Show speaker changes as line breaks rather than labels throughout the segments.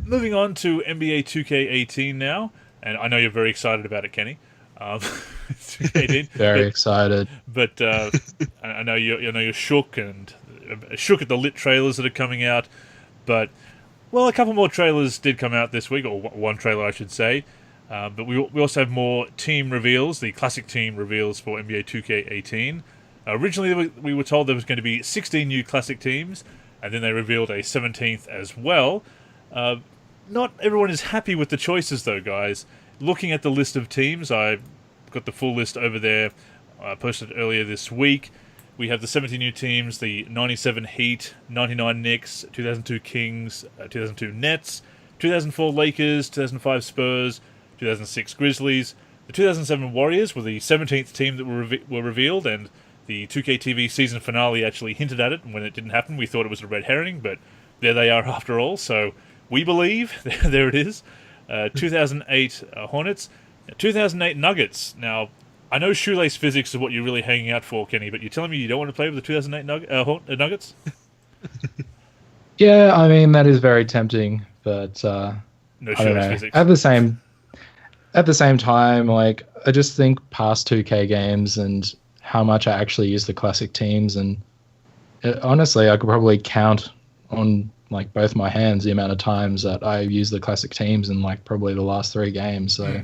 Moving on to NBA 2K18 now, and I know you're very excited about it, Kenny. 2K18,
Very excited.
but I know you're shook and shook at the lit trailers that are coming out. But well, a couple more trailers did come out this week, or one trailer, I should say. But we also have more team reveals, the classic team reveals for NBA 2K18. Originally, we were told there was going to be 16 new classic teams, and then they revealed a 17th as well. Not everyone is happy with the choices, though, guys. Looking at the list of teams, I've got the full list over there. I posted earlier this week. We have the 17 new teams, the 97 Heat, 99 Knicks, 2002 Kings, 2002 Nets, 2004 Lakers, 2005 Spurs, 2006 Grizzlies. The 2007 Warriors were the 17th team that were revealed, and the 2K TV season finale actually hinted at it. When it didn't happen, we thought it was a red herring, but there they are after all. So we believe. There it is. 2008 Hornets, 2008 Nuggets. Now, I know shoelace physics is what you're really hanging out for, Kenny, but you're telling me you don't want to play with the 2008 Nuggets?
Yeah, I mean that is very tempting, but
No
I don't
shoelace
know.
physics.
At the same time, like I just think past 2K games and how much I actually use the classic teams, and honestly, I could probably count on like both my hands the amount of times that I use the classic teams in like probably the last 3 games. So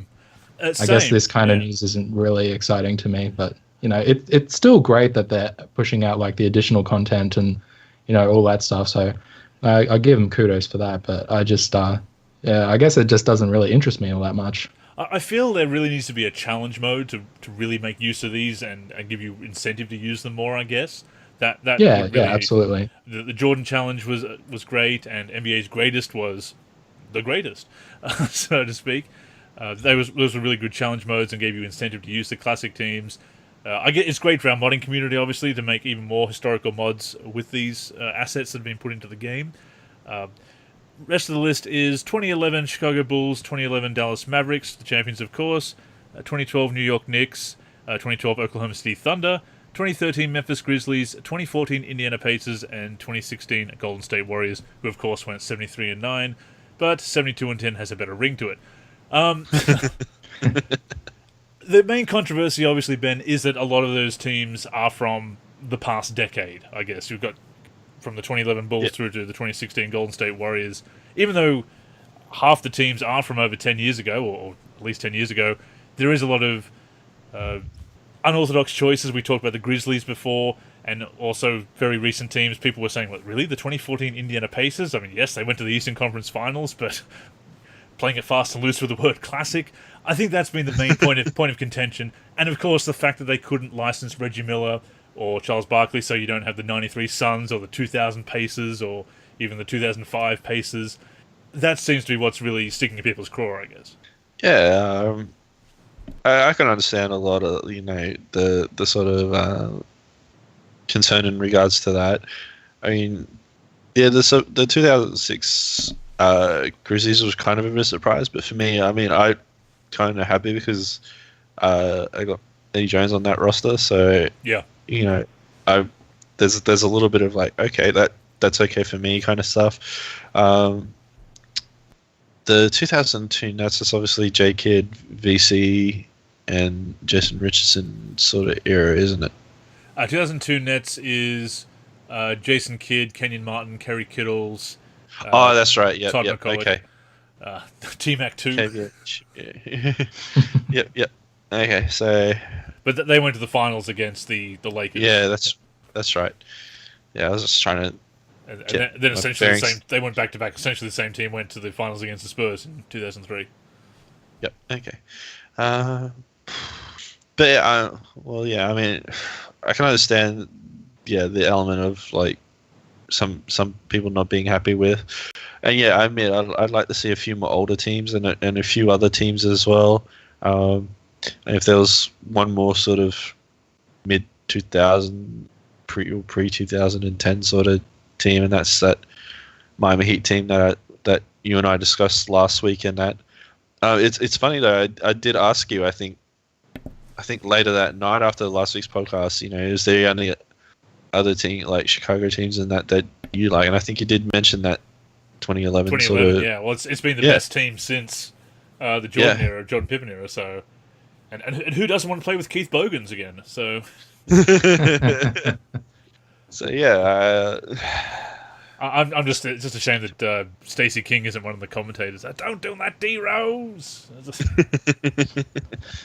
I guess this kind of news isn't really exciting to me, but you know, it's still great that they're pushing out like the additional content and you know all that stuff. So I give them kudos for that, but I just yeah, I guess it just doesn't really interest me all that much.
I feel there really needs to be a challenge mode to really make use of these and give you incentive to use them more, I guess. That
Yeah,
would really,
absolutely.
The Jordan challenge was great, and NBA's greatest was the greatest, so to speak. Those were really good challenge modes and gave you incentive to use the classic teams. I get it's great for our modding community, obviously, to make even more historical mods with these assets that have been put into the game. Rest of the list is 2011 Chicago Bulls, 2011 Dallas Mavericks, the champions, of course, 2012 New York Knicks, 2012 Oklahoma City Thunder, 2013 Memphis Grizzlies, 2014 Indiana Pacers, and 2016 Golden State Warriors, who of course went 73-9, but 72-10 has a better ring to it. The main controversy, obviously, Ben, is that a lot of those teams are from the past decade, I guess. You've got from the 2011 Bulls through to the 2016 Golden State Warriors. Even though half the teams are from over 10 years ago, or at least 10 years ago, there is a lot of unorthodox choices. We talked about the Grizzlies before, and also very recent teams. People were saying, like, really? The 2014 Indiana Pacers? I mean, yes, they went to the Eastern Conference Finals, but playing it fast and loose with the word classic. I think that's been the main point of contention. And, of course, the fact that they couldn't license Reggie Miller or Charles Barkley, so you don't have the 93 Suns or the 2000 Pacers or even the 2005 Pacers. That seems to be what's really sticking to people's craw, I guess.
Yeah, I can understand a lot of, you know, the sort of concern in regards to that. I mean, yeah, the 2006 Grizzlies was kind of a bit of a surprise, but for me, I mean, I kind of happy because I got Eddie Jones on that roster, so
yeah,
you know, there's a little bit of like, okay, that's okay for me kind of stuff. The 2002 Nets is obviously J Kidd, VC, and Jason Richardson sort of era, isn't it?
2002 Nets is Jason Kidd, Kenyon Martin, Kerry Kittles.
Oh, that's right. Yeah,
Todd
yep,
McCullough,
okay.
T-Mac 2.
Okay, yep. Okay, so.
But they went to the finals against the Lakers.
Yeah, that's right. Yeah, I was just trying to.
And then essentially the same. They went back to back. Essentially, the same team went to the finals against the Spurs in 2003.
Yep. Okay. But yeah, well, yeah. I mean, I can understand. Yeah, the element of like some people not being happy with, and yeah, I admit I'd like to see a few more older teams and a few other teams as well. And if there was one more sort of mid 2000 pre 2010 sort of team, and that's that Miami Heat team that you and I discussed last week, and that it's funny though. I did ask you. I think later that night after last week's podcast, you know, is there any other team like Chicago teams and that you like? And I think you did mention that 2011 sort
2011,
of.
yeah. Well, it's been the
Yeah.
best team since the Jordan Pippen era. So, and who doesn't want to play with Keith Bogans again? So,
So yeah,
I'm just it's just a shame that Stacey King isn't one of the commentators. Don't do that, D Rose.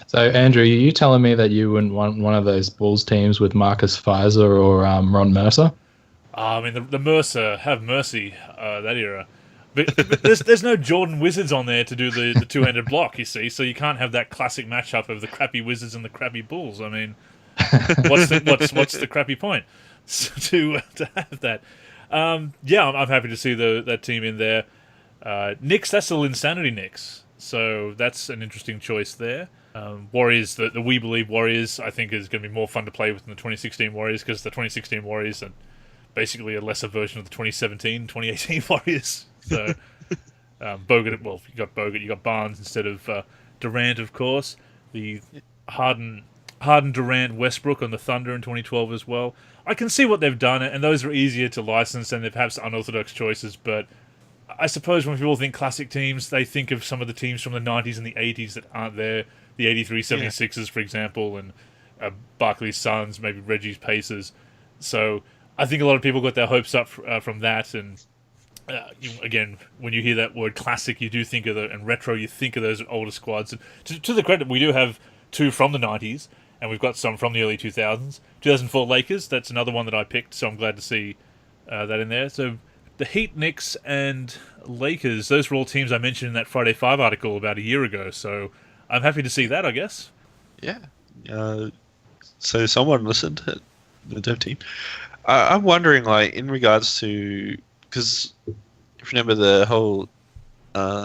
So, Andrew, are you telling me that you wouldn't want one of those Bulls teams with Marcus Fizer or Ron Mercer?
I mean, the Mercer, have mercy, that era. But there's no Jordan Wizards on there to do the two-handed block, you see, so you can't have that classic matchup of the crappy Wizards and the crappy Bulls. I mean, what's the crappy point to have that? Yeah, I'm happy to see that team in there. Knicks, that's still Insanity Knicks, so that's an interesting choice there. Warriors, the We Believe Warriors, I think is going to be more fun to play with than the 2016 Warriors, because the 2016 Warriors are basically a lesser version of the 2017, 2018 Warriors. So, Bogut, well, you got Bogut, you got Barnes instead of Durant, of course. The Harden, Durant, Westbrook on the Thunder in 2012 as well. I can see what they've done, and those are easier to license, and they're perhaps unorthodox choices, but I suppose when people think classic teams, they think of some of the teams from the 90s and the 80s that aren't there. The 83 76ers, for example, and Barkley's Suns, maybe Reggie's Pacers. So I think a lot of people got their hopes up from that, and again, when you hear that word classic, you do think of and retro, you think of those older squads. And to the credit, we do have two from the 90s, and we've got some from the early 2000s. 2004 Lakers, that's another one that I picked, so I'm glad to see that in there. So the Heat, Knicks, and Lakers, those were all teams I mentioned in that Friday 5 article about a year ago, so I'm happy to see that, I guess.
yeah. So someone listened to the dev team. I'm wondering, like, in regards to, because if you remember the whole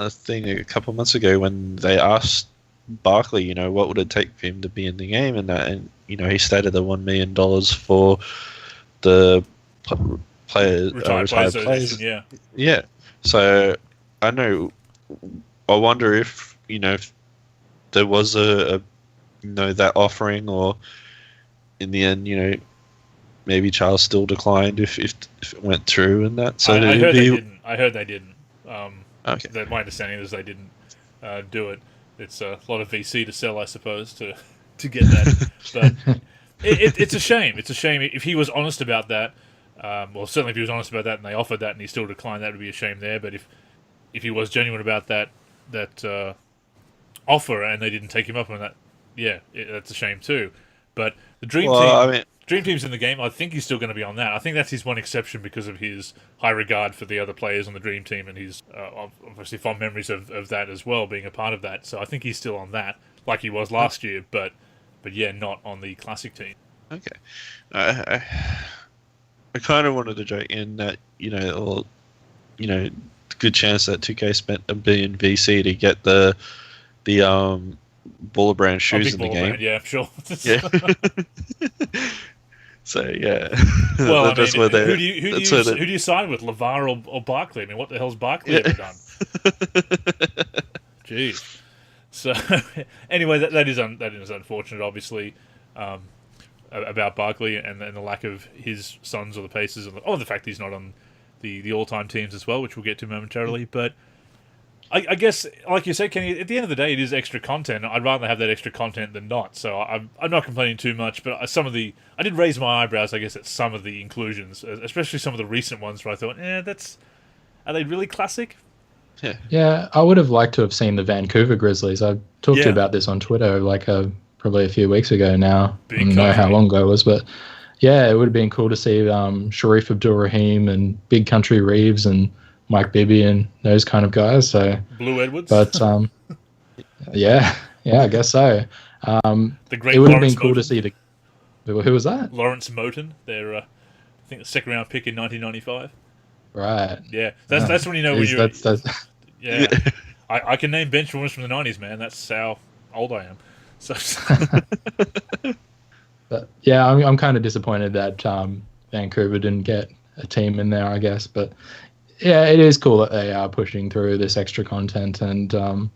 thing a couple of months ago when they asked Barkley, what would it take for him to be in the game, and he stated the $1 million for the retired players.
Yeah.
Yeah. So I know. I wonder if if there was a that offering, or in the end, maybe Charles still declined if it went through and that. So
I heard they didn't.
Okay.
My understanding is they didn't do it. It's a lot of VC to sell, I suppose, to get that. But it's a shame. It's a shame if he was honest about that. Well, certainly if he was honest about that and they offered that and he still declined, that would be a shame there. But if he was genuine about that offer and they didn't take him up on that, that's a shame too. But the Dream Team's in the game. I think he's still going to be on that. I think that's his one exception because of his high regard for the other players on the Dream Team and his obviously fond memories of that as well, being a part of that. So I think he's still on that, like he was last year, but yeah, not on the Classic Team.
Okay. I kind of wanted to joke in that, good chance that 2K spent $1 billion VC to get the Baller Brand shoes in the game.
Brand, yeah, sure.
Yeah. So yeah.
Well,
that's
who do
who
you sign with, LeVar or Barkley? I mean, what the hell's Barkley ever done? Jeez. So anyway, that is unfortunate, obviously, about Barkley and the lack of his Suns or the Pacers, or the fact that he's not on the all-time teams as well, which we'll get to momentarily. But I guess, like you said, Kenny, at the end of the day, it is extra content. I'd rather have that extra content than not. So I'm not complaining too much, but I did raise my eyebrows, I guess, at some of the inclusions, especially some of the recent ones where I thought, are they really classic?
Yeah, I would have liked to have seen the Vancouver Grizzlies. I talked to you about this on Twitter probably a few weeks ago now. I don't know how long ago it was, but yeah, it would have been cool to see Sharif Abdul-Rahim and Big Country Reeves and Mike Bibby and those kind of guys. So
Blue Edwards.
But yeah, I guess so.
The great
it would have
Lawrence
been cool
Moten.
to see who was that?
Lawrence Moten. Their I think the second round pick in 1995.
Right.
Yeah, that's when you know when you're.
That's
Yeah, I can name bench warmers from the 90s, man. That's how old I am. So.
But yeah, I'm kind of disappointed that Vancouver didn't get a team in there, I guess. But yeah, it is cool that they are pushing through this extra content, and I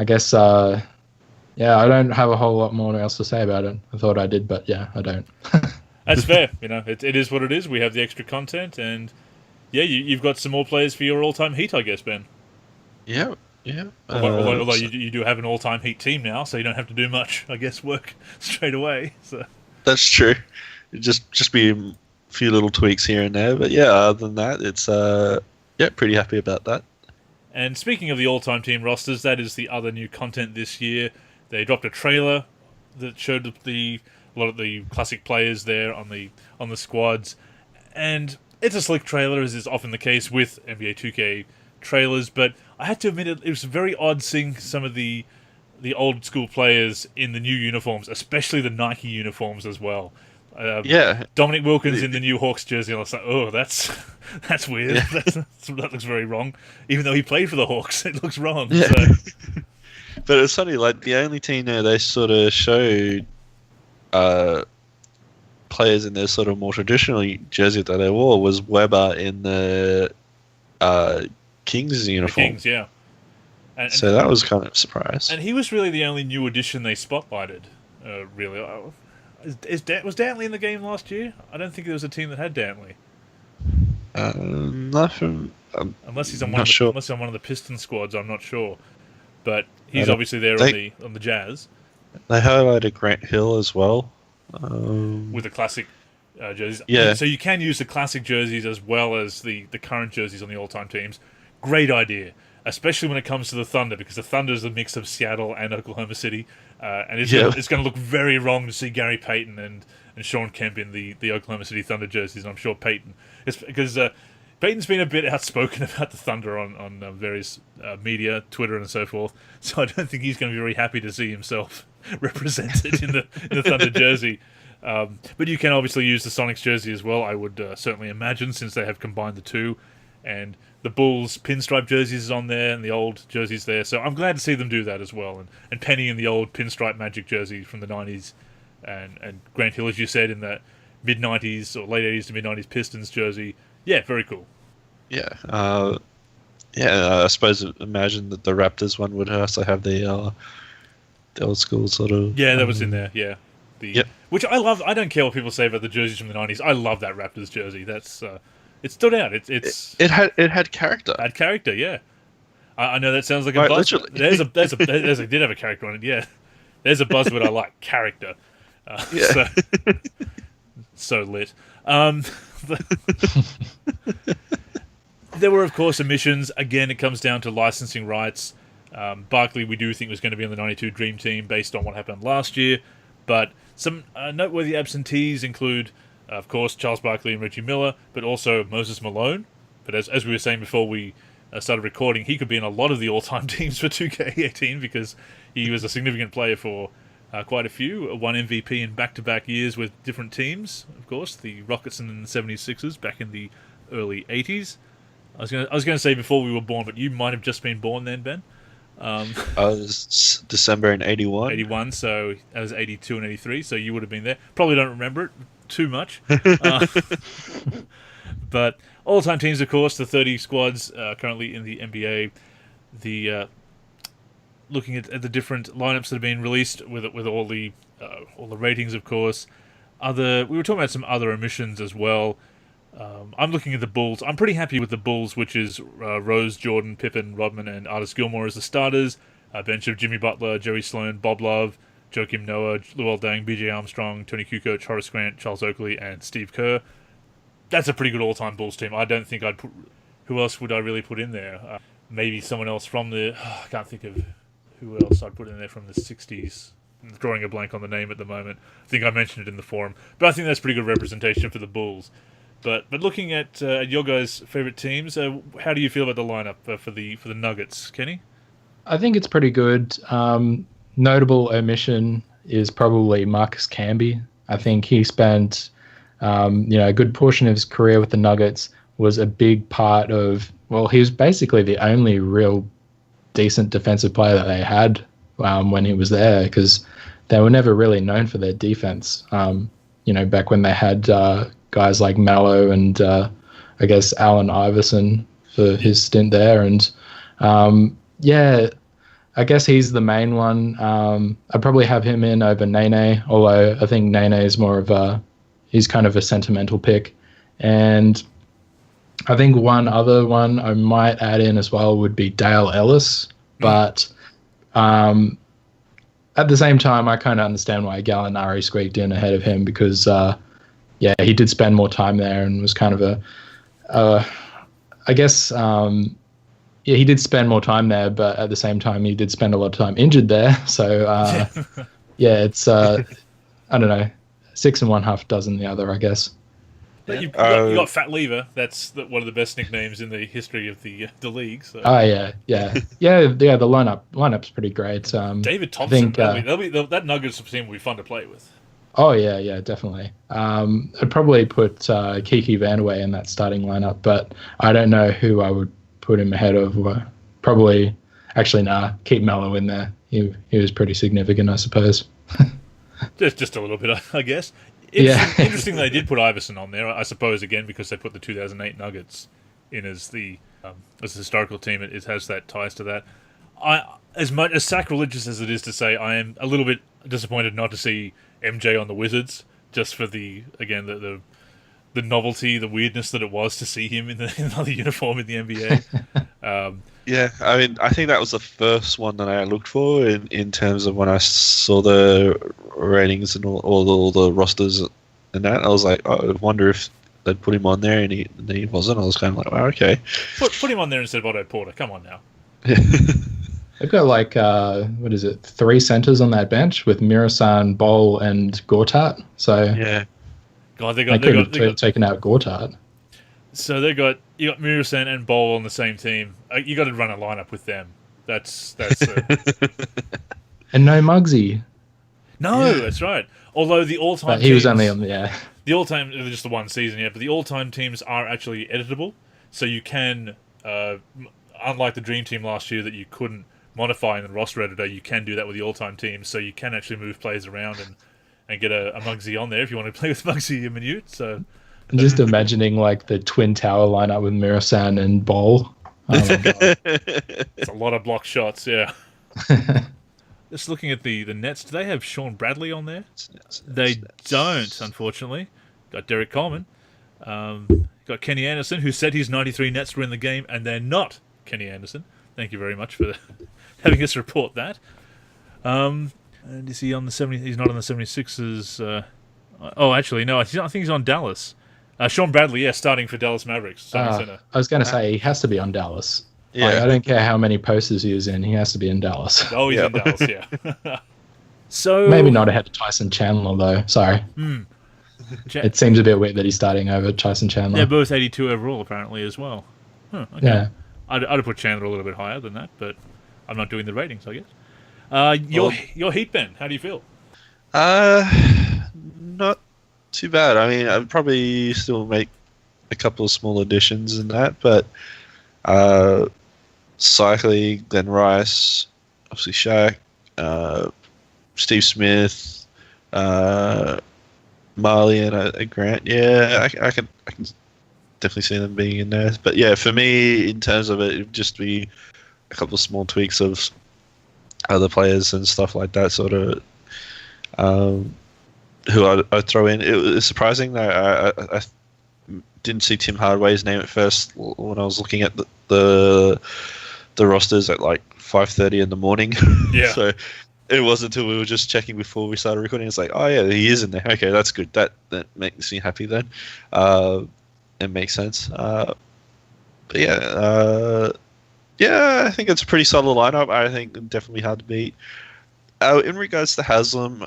guess I don't have a whole lot more else to say about it. I thought I did, but yeah, I don't.
That's fair. It is what it is. We have the extra content, and Yeah, you've got some more players for your all-time Heat, I guess, Ben.
Yeah.
Although you do have an all-time Heat team now, so you don't have to do much, I guess, work straight away. So
That's true. Just be a few little tweaks here and there, but yeah, other than that, it's pretty happy about that.
And speaking of the all-time team rosters, that is the other new content this year. They dropped a trailer that showed a lot of the classic players there on the squads, and it's a slick trailer, as is often the case with NBA 2K trailers. But I had to admit, it was very odd seeing some of the old school players in the new uniforms, especially the Nike uniforms as well. Dominic Wilkins in the new Hawks jersey. I was like, oh, that's weird. Yeah. That looks very wrong. Even though he played for the Hawks, it looks wrong. Yeah. So.
But it's funny, like the only team there they sort of showed players in their sort of more traditional jersey that they wore was Weber in the Kings uniform.
The Kings, yeah. And
so that was kind of a surprise.
And he was really the only new addition they spotlighted, really. Was Dantley in the game last year? I don't think there was a team that had Dantley.
Not from...
unless he's on one of the Piston squads, I'm not sure. But he's obviously there on the Jazz.
They highlighted Grant Hill as well.
With the classic jerseys.
Yeah.
So you can use the classic jerseys as well as the current jerseys on the all-time teams. Great idea. Especially when it comes to the Thunder, because the Thunder is a mix of Seattle and Oklahoma City. And it's going to look very wrong to see Gary Payton and Sean Kemp in the Oklahoma City Thunder jerseys. And I'm sure Payton... It's because Payton's been a bit outspoken about the Thunder on various media, Twitter and so forth. So I don't think he's going to be very happy to see himself represented in the Thunder jersey. But you can obviously use the Sonics jersey as well, I would certainly imagine, since they have combined the two. And the Bulls pinstripe jerseys is on there, and the old jerseys there. So I'm glad to see them do that as well. And Penny in the old pinstripe Magic jersey from the 90s. And Grant Hill, as you said, in that mid-90s or late 80s to mid-90s Pistons jersey. Yeah, very cool.
Yeah. I suppose imagine that the Raptors one would also have the old school sort of...
Yeah, that was in there, yeah. Which I love. I don't care what people say about the jerseys from the 90s. I love that Raptors jersey. That's... it stood out. It
had character.
Had character, yeah. I know that sounds like a buzz. There's a did have a character on it, yeah. There's a buzzword I like, character. So lit. There were, of course, omissions. Again, it comes down to licensing rights. Barkley, we do think, was going to be on the 92 Dream Team based on what happened last year. But some noteworthy absentees include, of course, Charles Barkley and Reggie Miller, but also Moses Malone. But as we were saying before we started recording, he could be in a lot of the all-time teams for 2K18 because he was a significant player for quite a few. Won MVP in back-to-back years with different teams, of course. The Rockets and the 76ers back in the early 80s. I was going to say before we were born, but you might have just been born then, Ben.
I was December in 81.
81, so that was 82 and 83, so you would have been there. Probably don't remember it too much. But all-time teams, of course, the 30 squads currently in the NBA. The looking at the different lineups that have been released with all the ratings, of course. We were talking about some other omissions as well. I'm looking at the Bulls. I'm pretty happy with the Bulls, which is Rose, Jordan, Pippen, Rodman, and Artis Gilmore as the starters. A bench of Jimmy Butler, Jerry Sloan, Bob Love, Joakim Noah, Luol Deng, B.J. Armstrong, Tony Kukoc, Horace Grant, Charles Oakley, and Steve Kerr. That's a pretty good all-time Bulls team. I don't think I'd put... Who else would I really put in there? Maybe someone else from the... I can't think of who else I'd put in there from the 60s. I'm drawing a blank on the name at the moment. I think I mentioned it in the forum. But I think that's pretty good representation for the Bulls. But looking at your guys' favourite teams, how do you feel about the lineup for the Nuggets, Kenny?
I think it's pretty good. Notable omission is probably Marcus Camby. I think he spent a good portion of his career with the Nuggets, was a big part of... Well, he was basically the only real decent defensive player that they had when he was there, because they were never really known for their defense. Back when they had... guys like Mallow and I guess Allen Iverson for his stint there. And I guess he's the main one. I'd probably have him in over Nene, although I think Nene is more of he's kind of a sentimental pick. And I think one other one I might add in as well would be Dale Ellis, but at the same time, I kind of understand why Gallinari squeaked in ahead of him because, he did spend more time there and was kind of he did spend more time there, but at the same time, he did spend a lot of time injured there. So, it's, I don't know, 6 and 1/2 dozen the other, I guess.
But you got Fat Lever. That's one of the best nicknames in the history of the league. So.
Oh yeah. The lineup's pretty great.
David Thompson. That Nuggets team will be fun to play with.
Oh yeah, definitely. I'd probably put Kiki Vandeweghe in that starting lineup, but I don't know who I would put him ahead of. Probably, keep Mello in there. He was pretty significant, I suppose.
just a little bit, I guess. Interesting they did put Iverson on there, I suppose, again, because they put the 2008 Nuggets in as the historical team. It has that ties to that. As much as sacrilegious as it is to say, I am a little bit disappointed not to see MJ on the Wizards, just for the novelty, the weirdness that it was to see him in another uniform in the NBA.
I mean, I think that was the first one that I looked for in terms of when I saw the ratings and all the rosters and that. I was like, I wonder if they'd put him on there, and he wasn't. I was kind of like, wow, okay.
Put him on there instead of Otto Porter. Come on now.
They've got 3 centers on that bench with Mirasan, Bol, and Gortat. So
yeah,
God,
they could have taken out Gortat.
So you got Mirasan and Bol on the same team. You got to run a lineup with them. That's
and no Muggsy.
No, that's right. Although the all-time
but he was only on
the all-time, just the one season, but the all-time teams are actually editable, so you can, unlike the Dream Team last year that you couldn't modify in the roster editor, you can do that with the all-time teams, so you can actually move players around and get a Muggsy on there if you want to play with Muggsy and Minute. So
I'm just imagining like the Twin Tower lineup with Mirasan and Bol. Oh my God.
It's a lot of block shots, yeah. Just looking at the Nets, do they have Sean Bradley on there? They don't, unfortunately. Got Derek Coleman. Got Kenny Anderson, who said his 93 Nets were in the game, and they're not Kenny Anderson. Thank you very much for having us report that. And is he on the 70? He's not on the 76ers. Actually, no. I think he's on Dallas. Sean Bradley, starting for Dallas Mavericks. Center.
I was going to say he has to be on Dallas.
Yeah.
I don't care how many posters he is in. He has to be in Dallas.
Oh, he's in Dallas, yeah. So
maybe not ahead of Tyson Chandler, though. Sorry. It seems a bit weird that he's starting over Tyson Chandler.
They're both 82 overall, apparently, as well. Okay. Yeah. I'd have put Chandler a little bit higher than that, but I'm not doing the ratings, I guess. Your Heat, Ben, how do you feel?
Not too bad. I mean, I'd probably still make a couple of small additions in that, but Cycling, Glenn Rice, obviously Shaq, Steve Smith, Marley and Grant. Yeah, I can definitely see them being in there. But yeah, for me, in terms of it'd just be a couple of small tweaks of other players and stuff like that, sort of. Who I'd throw in. It was surprising that I didn't see Tim Hardaway's name at first when I was looking at the rosters at like 5:30 in the morning.
Yeah.
So it wasn't until we were just checking before we started recording. It's like, oh yeah, he is in there. Okay, that's good. That makes me happy then. It makes sense. But yeah, I think it's a pretty solid lineup. I think definitely hard to beat. In regards to Haslam,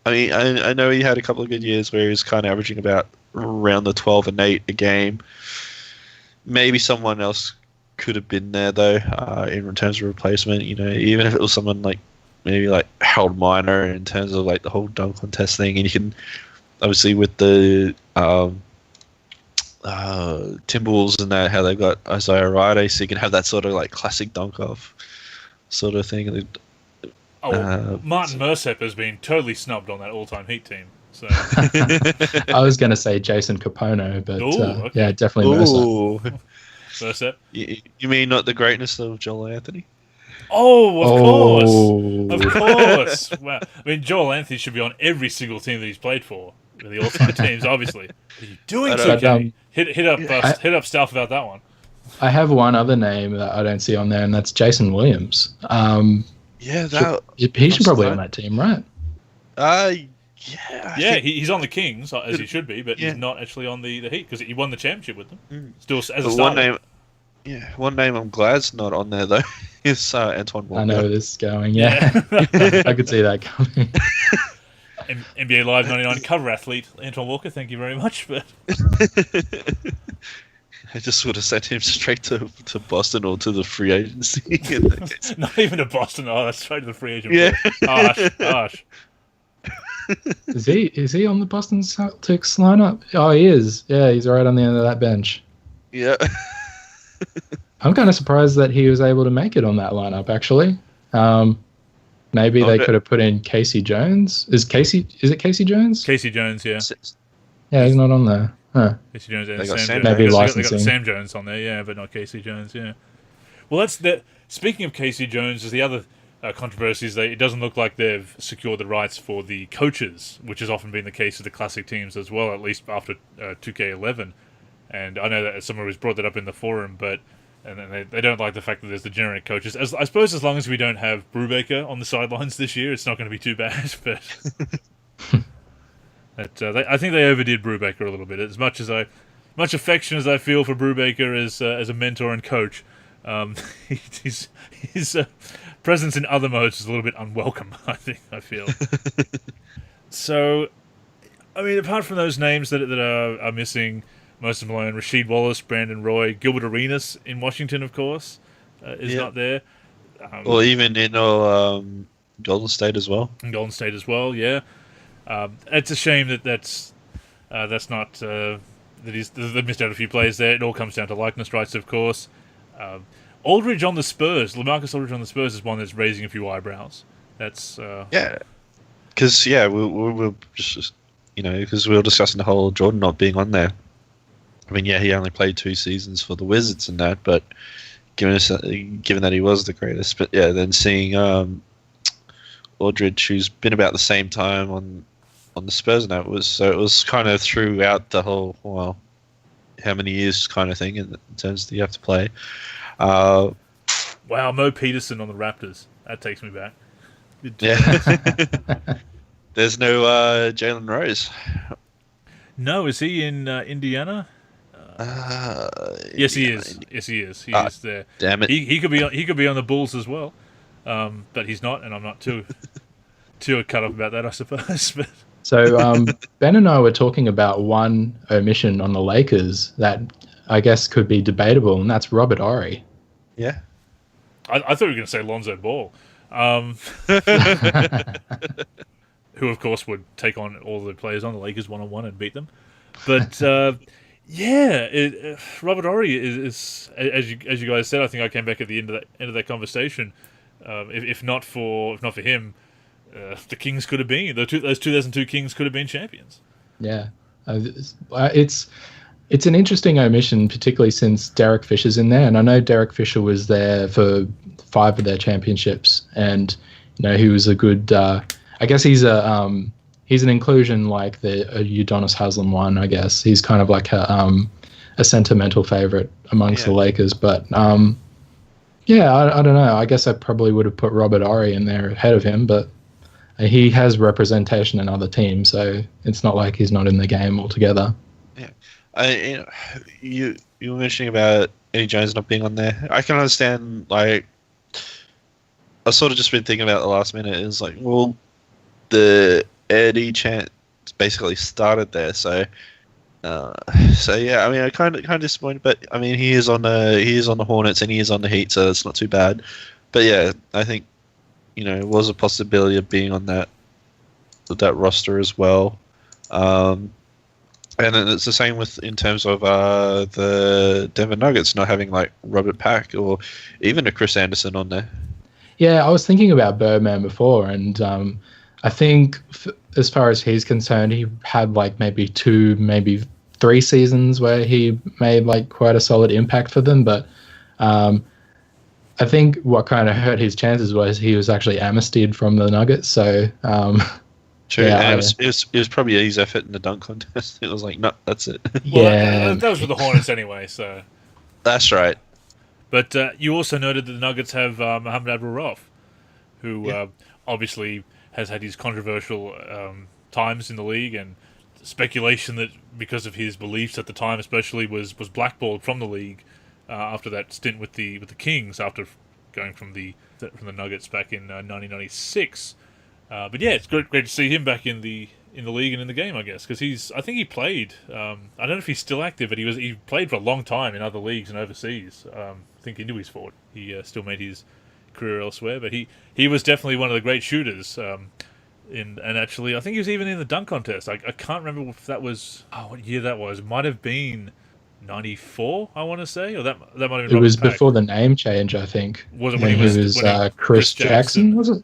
I know he had a couple of good years where he was kind of averaging about around the 12 and 8 a game. Maybe someone else could have been there though, in terms of replacement. You know, even if it was someone like maybe like Harold Miner in terms of like the whole dunk contest thing, and you can obviously with the Timberwolves and that how they've got Isaiah Ride, so you can have that sort of like classic dunk off sort of thing.
Martin Millsap has been totally snubbed on that all-time Heat team. So
I was going to say Jason Capono, but
okay.
yeah, definitely Millsap.
Millsap?
You mean not the greatness of Joel Anthony?
Oh, of course. Wow. I mean, Joel Anthony should be on every single team that he's played for. with the All-Star teams, obviously. What are you doing,
I don't-
2K? Hit up Stealth about that one.
I have one other name that I don't see on there, and that's Jason Williams.
Yeah, that.
He should probably be on that team, right?
Yeah. I think
He's on the Kings, as he should be, but he's not actually on the Heat, because he won the championship with them. Still, as a
the
starter.
one name I'm glad's not on there though is Antoine Walker.
I know where this is going. Yeah, I could see that coming.
NBA Live 99 cover athlete Antoine Walker, thank you very much. But
I just would have sent him straight to Boston or to the free agency.
not even to Boston. Oh, that's straight to the free agent.
Yeah.
Harsh.
Is he on the Boston Celtics lineup? Oh, he is. Yeah, he's right on the end of that bench.
Yeah.
I'm kind of surprised that he was able to make it on that lineup, actually. Maybe they could have put in Casey Jones. Is it Casey Jones?
Casey Jones, yeah.
Yeah, he's not on there. Huh.
Casey Jones and
They got
Sam
Sam
Jones.
Maybe
They got
licensing.
Sam Jones on there, yeah, but not Casey Jones, yeah. Well, that's the. Speaking of Casey Jones, is the other controversy is that it doesn't look like they've secured the rights for the coaches, which has often been the case with the classic teams as well, at least after 2K11. And I know that someone has brought that up in the forum, but they don't like the fact that there's the generic coaches. I suppose as long as we don't have Brubaker on the sidelines this year, it's not going to be too bad. But I think they overdid Brubaker a little bit. As much affection as I feel for Brubaker as a mentor and coach, his presence in other modes is a little bit unwelcome. I feel. So, I mean, apart from those names that are missing. Most of them alone. Rasheed Wallace, Brandon Roy, Gilbert Arenas in Washington, of course, is not there.
Or even in Golden State as well.
In Golden State as well, yeah. It's a shame that's not that they've missed out a few players there. It all comes down to likeness rights, of course. Aldridge on the Spurs, LaMarcus Aldridge on the Spurs is one that's raising a few eyebrows. That's
because we'll just because we were discussing the whole Jordan not being on there. I mean, he only played 2 seasons for the Wizards and that, but given that he was the greatest, but then seeing Aldridge, who's been about the same time on the Spurs, and it was kind of throughout the whole how many years kind of thing in terms that you have to play.
Wow, Mo Peterson on the Raptors. That takes me back.
Yeah. There's no Jalen Rose.
No, is he in Indiana? Yes, he is. Yes, he is. He is there.
Damn it!
He could be on the Bulls as well, but he's not, and I'm not too cut off about that, I suppose. But
So Ben and I were talking about one omission on the Lakers that I guess could be debatable, and that's Robert Horry.
Yeah.
I thought you were going to say Lonzo Ball, who of course would take on all the players on the Lakers one-on-one and beat them. But Robert Horry is as you guys said. I think I came back at the end of that conversation. If not for him, the Kings could have been those 2002 Kings could have been champions.
Yeah, it's an interesting omission, particularly since Derek Fisher's in there, and I know Derek Fisher was there for 5 of their championships, and he was a good. I guess he's an inclusion like the Udonis Haslem one. I guess he's kind of like a sentimental favorite amongst the Lakers. But I don't know. I guess I probably would have put Robert Horry in there ahead of him, but he has representation in other teams, so it's not like he's not in the game altogether.
Yeah, you were mentioning about Eddie Jones not being on there. I can understand. Like, I've sort of just been thinking about the last minute. It's like, well, the Eddie chant basically started there, so yeah. I mean, I kind of disappointed, but I mean, he is on the Hornets and he is on the Heat, so it's not too bad. But yeah, I think it was a possibility of being on that roster as well. And then it's the same in terms of the Denver Nuggets not having like Robert Pack or even a Chris Anderson on there.
Yeah, I was thinking about Birdman before, and I think as far as he's concerned, he had like maybe 2, maybe 3 seasons where he made like quite a solid impact for them. But I think what kind of hurt his chances was he was actually amnestied from the Nuggets. So
True.
Yeah,
And it was probably his effort in the dunk contest. It was like, no, that's it.
Well,
Yeah,
that was with the Hornets anyway. So,
That's right.
but you also noted that the Nuggets have Mohamed Abdul-Rauf, who obviously has had his controversial times in the league, and speculation that because of his beliefs at the time, especially, was blackballed from the league after that stint with the Kings after going from the Nuggets back in 1996. But yeah, it's great to see him back in the league and in the game, I guess, because I think he played. I don't know if he's still active, but he played for a long time in other leagues and overseas. I think into his fort. He still made his career elsewhere, but he was definitely one of the great shooters. And actually, I think he was even in the dunk contest. I can't remember if that was what year that was. It might have been 94, I want to say, or that might have been.
it was
Robert Pack.
before the name change, I think.
Was it
when
when he was
Chris Jackson? Was it?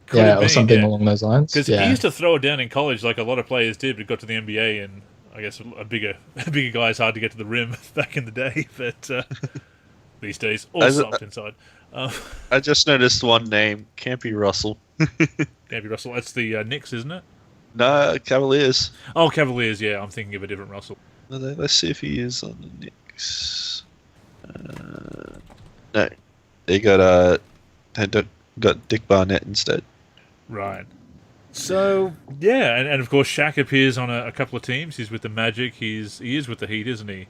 Could
Yeah,
have
or
been,
something
yeah.
along those lines.
Because
Yeah.
he used to throw it down in college like a lot of players did, but got to the NBA, and I guess a bigger guy is hard to get to the rim back in the day, but these days, all soft inside.
I just noticed one name, Campy Russell.
Gabby Russell, that's the Knicks, isn't it?
No, Cavaliers.
Oh, Cavaliers, yeah, I'm thinking of a different Russell.
Let's see if he is on the Knicks. No, they got Dick Barnett instead.
Right. So, yeah, and of course Shaq appears on a couple of teams. He's with the Magic, he is with the Heat, isn't he?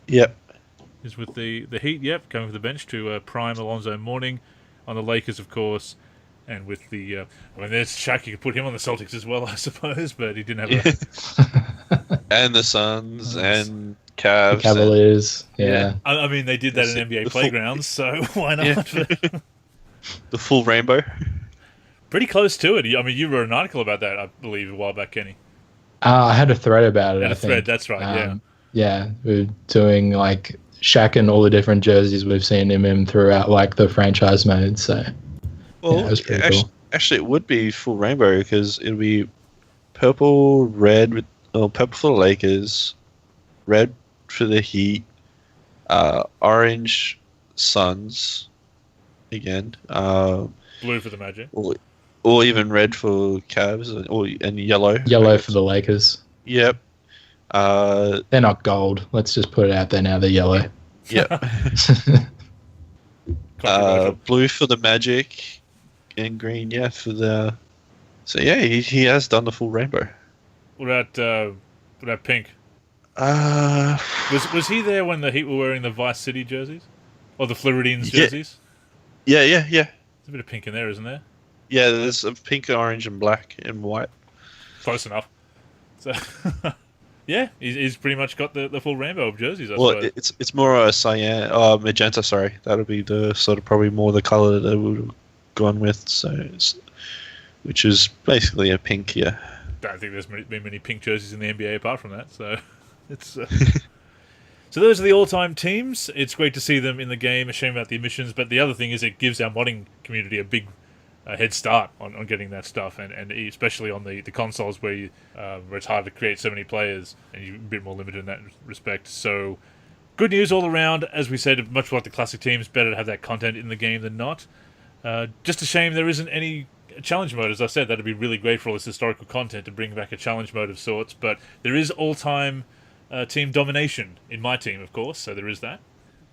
Yep.
Is with the Heat, yep, coming from the bench to prime Alonzo Mourning. On the Lakers, of course, and with the... I mean, there's Shaq, you could put him on the Celtics as well, I suppose, but he didn't have
And the Suns and
The
Cavs.
Cavaliers. Yeah.
I mean, they did that in NBA playgrounds, so why not?
The full rainbow.
Pretty close to it. I mean, you wrote an article about that, I believe, a while back, Kenny.
I had a thread about it.
And
I
a thread,
think.
that's right, yeah.
Yeah, we're doing like Shaq and all the different jerseys we've seen him in throughout like the franchise mode. So
Well,
yeah, it was pretty cool.
actually, it would be full rainbow because it would be purple, red, purple for the Lakers, red for the Heat, orange Suns, again,
Blue for the Magic.
or even red for Cavs, and yellow.
Yellow for the Lakers.
Yep.
They're not gold. Let's just put it out there now. They're yellow.
Yep.
Controversial.
Blue for the Magic, and green, yeah, for the. So yeah, he has done the full rainbow.
What about pink?
Uh,
Was he there when the Heat were wearing the Vice City jerseys? Or the Floridians
Yeah.
jerseys?
yeah.
There's a bit of pink in there, isn't there?
Yeah, there's a pink, orange, and black and white.
Close enough. So, yeah, he's pretty much got the full rainbow of jerseys, I
Well,
suppose.
it's more a cyan, magenta. Sorry, that'll be the sort of probably more the color that I would have gone with. So, which is basically a pink. Yeah.
Don't think there's been many pink jerseys in the NBA apart from that, so it's... So those are the all-time teams. It's great to see them in the game. A shame about the emissions, but the other thing is it gives our modding community a big head start on getting that stuff, and especially on the consoles where it's hard to create so many players, and you're a bit more limited in that respect. So good news all around. As we said, much like the classic teams, better to have that content in the game than not. Just a shame there isn't any challenge mode. As I said, that'd be really great for all this historical content to bring back a challenge mode of sorts, but there is all-time team domination in my team, of course, so there is that.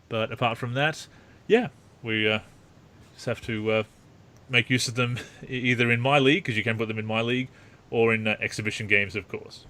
But apart from that, yeah, we just have to make use of them either in my league, because you can put them in my league, or in exhibition games, of course.